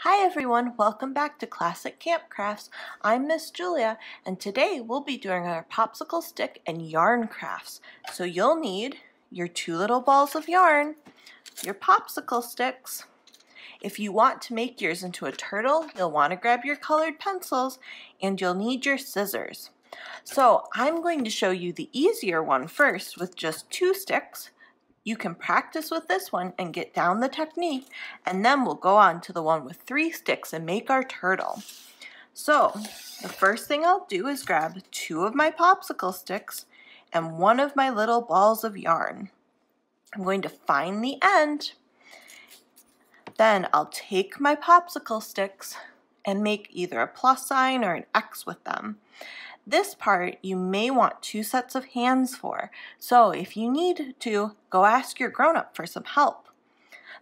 Hi everyone, welcome back to Classic Camp Crafts. I'm Miss Julia, and today we'll be doing our popsicle stick and yarn crafts. So you'll need your 2 little balls of yarn, your popsicle sticks. If you want to make yours into a turtle, you'll want to grab your colored pencils, and you'll need your scissors. So I'm going to show you the easier one first with just 2 sticks. You can practice with this one and get down the technique, and then we'll go on to the one with 3 sticks and make our turtle. So the first thing I'll do is grab 2 of my popsicle sticks and 1 of my little balls of yarn. I'm going to find the end. Then I'll take my popsicle sticks and make either a plus sign or an X with them. This part you may want 2 sets of hands for, so if you need to, go ask your grown-up for some help.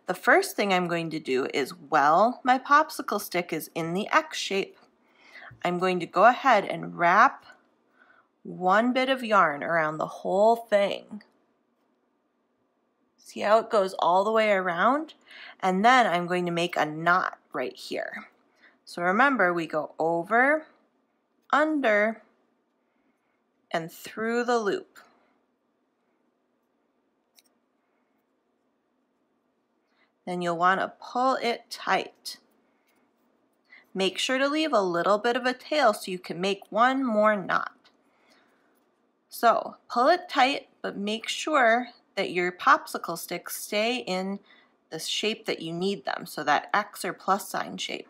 The first thing I'm going to do is, while my popsicle stick is in the X shape, I'm going to go ahead and wrap 1 bit of yarn around the whole thing. See how it goes all the way around? And then I'm going to make a knot right here. So remember, we go over, under, and through the loop. Then you'll want to pull it tight. Make sure to leave a little bit of a tail so you can make 1 more knot. So pull it tight, but make sure that your popsicle sticks stay in the shape that you need them, so that X or plus sign shape.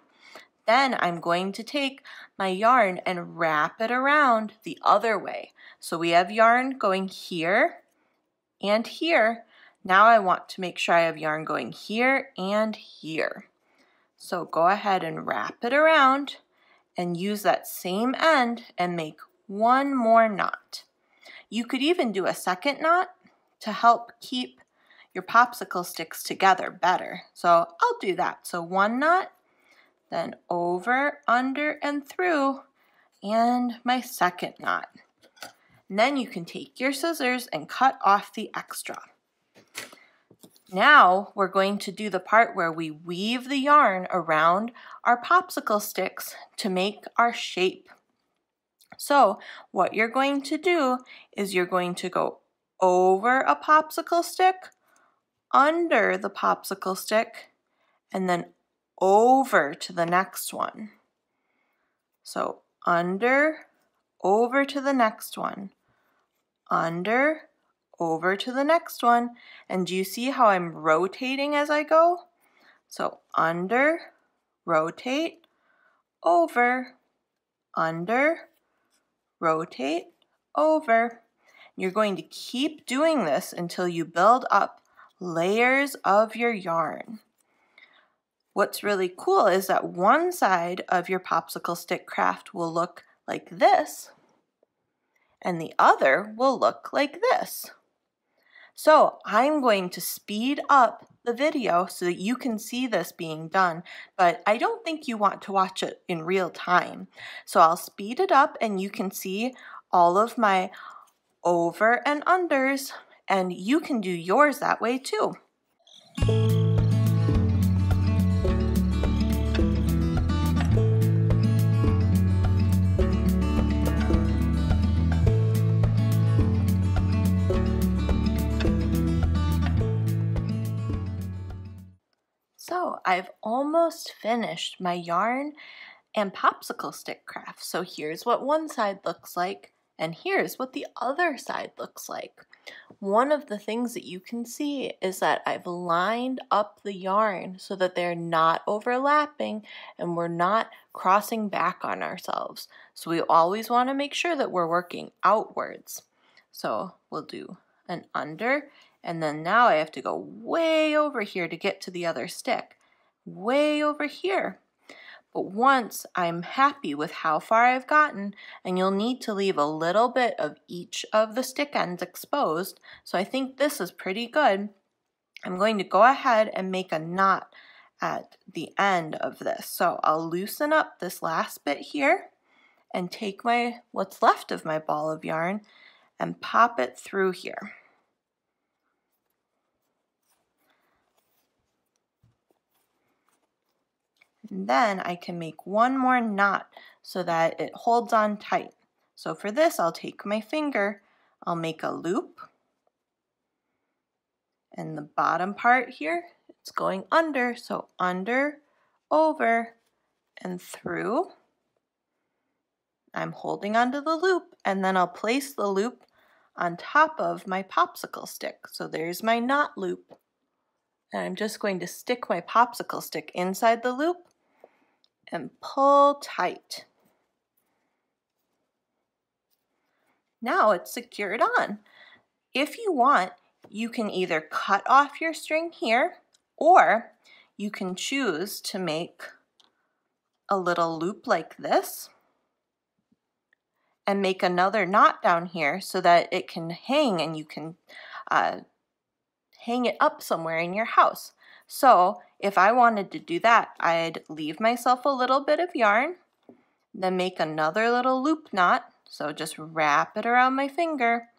Then I'm going to take my yarn and wrap it around the other way. So we have yarn going here and here. Now I want to make sure I have yarn going here and here. So go ahead and wrap it around and use that same end and make 1 more knot. You could even do a second knot to help keep your popsicle sticks together better. So I'll do that. So 1 knot, then over, under, and through, and my second knot. And then you can take your scissors and cut off the extra. Now we're going to do the part where we weave the yarn around our popsicle sticks to make our shape. So what you're going to do is you're going to go over a popsicle stick, under the popsicle stick, and then over to the next one. So under, over to the next one, under, over to the next one. And do you see how I'm rotating as I go? So under, rotate, over, under, rotate, over. You're going to keep doing this until you build up layers of your yarn. What's really cool is that one side of your popsicle stick craft will look like this, and the other will look like this. So I'm going to speed up the video so that you can see this being done, but I don't think you want to watch it in real time. So I'll speed it up and you can see all of my over and unders, and you can do yours that way too. So I've almost finished my yarn and popsicle stick craft. So here's what one side looks like, and here's what the other side looks like. One of the things that you can see is that I've lined up the yarn so that they're not overlapping and we're not crossing back on ourselves. So we always want to make sure that we're working outwards. So we'll do an under, and then now I have to go way over here to get to the other stick, way over here. But once I'm happy with how far I've gotten, and you'll need to leave a little bit of each of the stick ends exposed, so I think this is pretty good, I'm going to go ahead and make a knot at the end of this. So I'll loosen up this last bit here and take what's left of my ball of yarn and pop it through here. And then I can make one more knot so that it holds on tight. So for this, I'll take my finger, I'll make a loop. And the bottom part here, it's going under, so under, over, and through. I'm holding onto the loop, and then I'll place the loop on top of my popsicle stick. So there's my knot loop. And I'm just going to stick my popsicle stick inside the loop and pull tight. Now it's secured on. If you want, you can either cut off your string here, or you can choose to make a little loop like this and make another knot down here so that it can hang and you can hang it up somewhere in your house. So if I wanted to do that, I'd leave myself a little bit of yarn, then make another little loop knot. So just wrap it around my finger,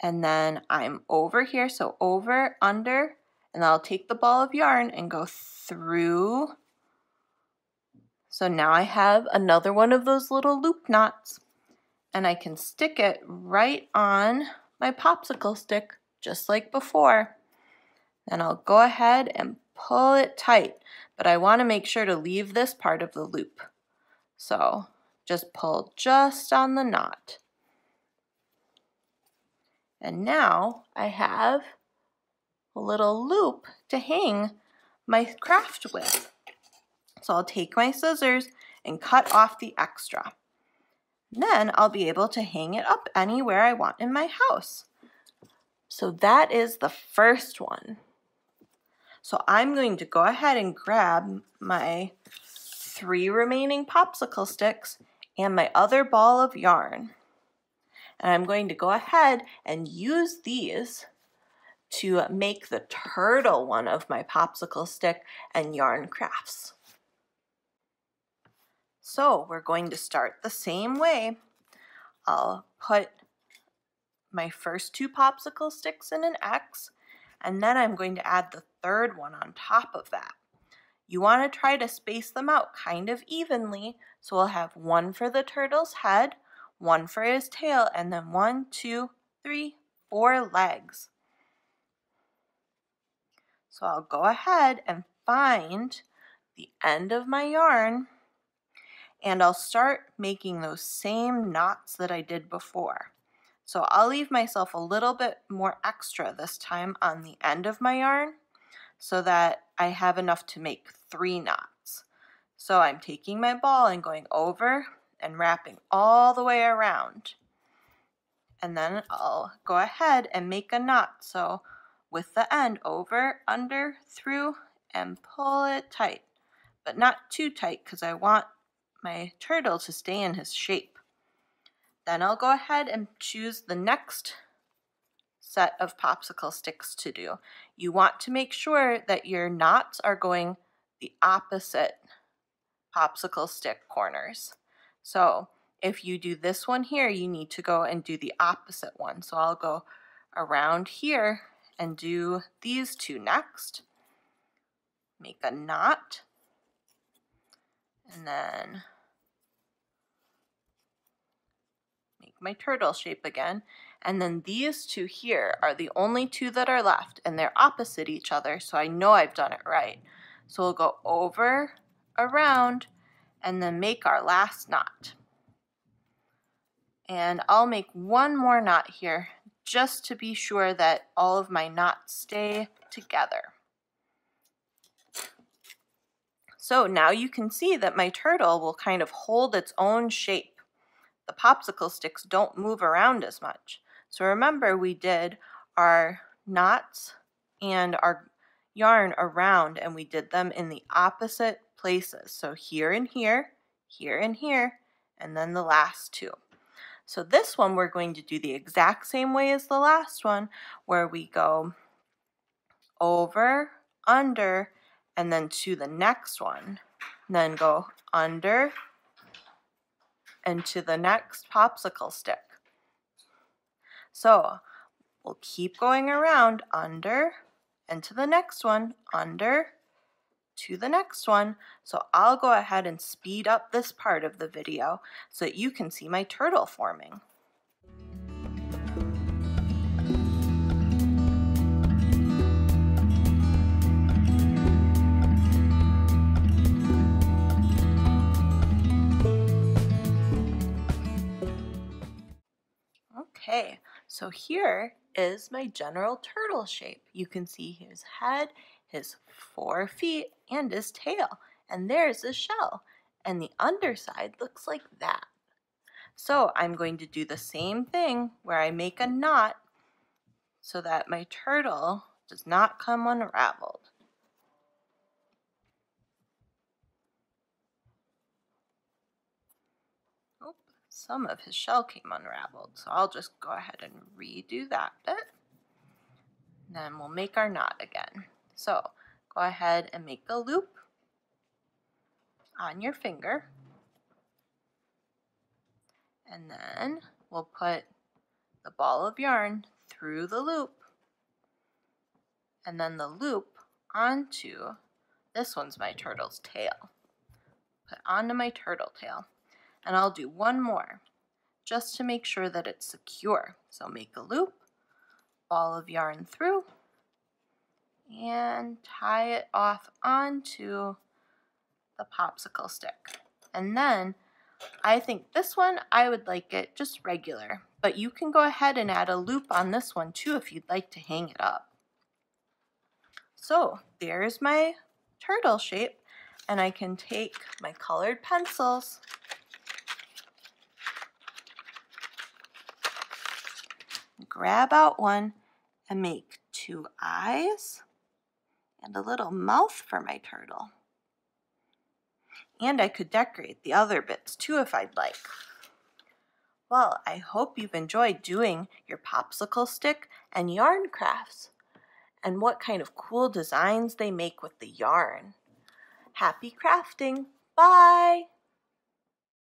and then I'm over here, so over, under, and I'll take the ball of yarn and go through. So now I have another one of those little loop knots, and I can stick it right on my popsicle stick just like before. Then I'll go ahead and pull it tight, but I want to make sure to leave this part of the loop. So just pull just on the knot. And now I have a little loop to hang my craft with. So I'll take my scissors and cut off the extra. Then I'll be able to hang it up anywhere I want in my house. So that is the first one. So I'm going to go ahead and grab my 3 remaining popsicle sticks and my other ball of yarn. And I'm going to go ahead and use these to make the turtle one of my popsicle stick and yarn crafts. So we're going to start the same way. I'll put my first 2 popsicle sticks in an X, and then I'm going to add the third one on top of that. You want to try to space them out kind of evenly, so we'll have one for the turtle's head, one for his tail, and then 1, 2, 3, 4 legs. So I'll go ahead and find the end of my yarn, and I'll start making those same knots that I did before. So I'll leave myself a little bit more extra this time on the end of my yarn so that I have enough to make 3 knots. So I'm taking my ball and going over and wrapping all the way around. And then I'll go ahead and make a knot. So with the end, over, under, through, and pull it tight. But not too tight because I want my turtle to stay in his shape. Then I'll go ahead and choose the next set of popsicle sticks to do. You want to make sure that your knots are going the opposite popsicle stick corners. So if you do this one here, you need to go and do the opposite one. So I'll go around here and do these 2 next. Make a knot, and then make my turtle shape again. And then these 2 here are the only 2 that are left, and they're opposite each other, so I know I've done it right. So we'll go over, around, and then make our last knot. And I'll make one more knot here just to be sure that all of my knots stay together. So now you can see that my turtle will kind of hold its own shape. The popsicle sticks don't move around as much. So remember, we did our knots and our yarn around, and we did them in the opposite places. So here and here, here and here, and then the last 2. So this one we're going to do the exact same way as the last one, where we go over, under, and then to the next one. And then go under and to the next popsicle stick. So we'll keep going around, under, and to the next one, under, to the next one. So I'll go ahead and speed up this part of the video so that you can see my turtle forming. Okay, so here is my general turtle shape. You can see his head, his 4 feet, and his tail. And there's his shell. And the underside looks like that. So I'm going to do the same thing where I make a knot so that my turtle does not come unraveled. Some of his shell came unraveled, so I'll just go ahead and redo that bit. Then we'll make our knot again. So go ahead and make a loop on your finger. And then we'll put the ball of yarn through the loop. And then the loop onto, this one's my turtle's tail. Put onto my turtle tail. And I'll do one more just to make sure that it's secure. So make a loop, ball of yarn through, and tie it off onto the popsicle stick. And then I think this one, I would like it just regular, but you can go ahead and add a loop on this one too if you'd like to hang it up. So there's my turtle shape, and I can take my colored pencils grab out one and make 2 eyes and a little mouth for my turtle. And I could decorate the other bits too if I'd like. Well, I hope you've enjoyed doing your popsicle stick and yarn crafts and what kind of cool designs they make with the yarn. Happy crafting! Bye!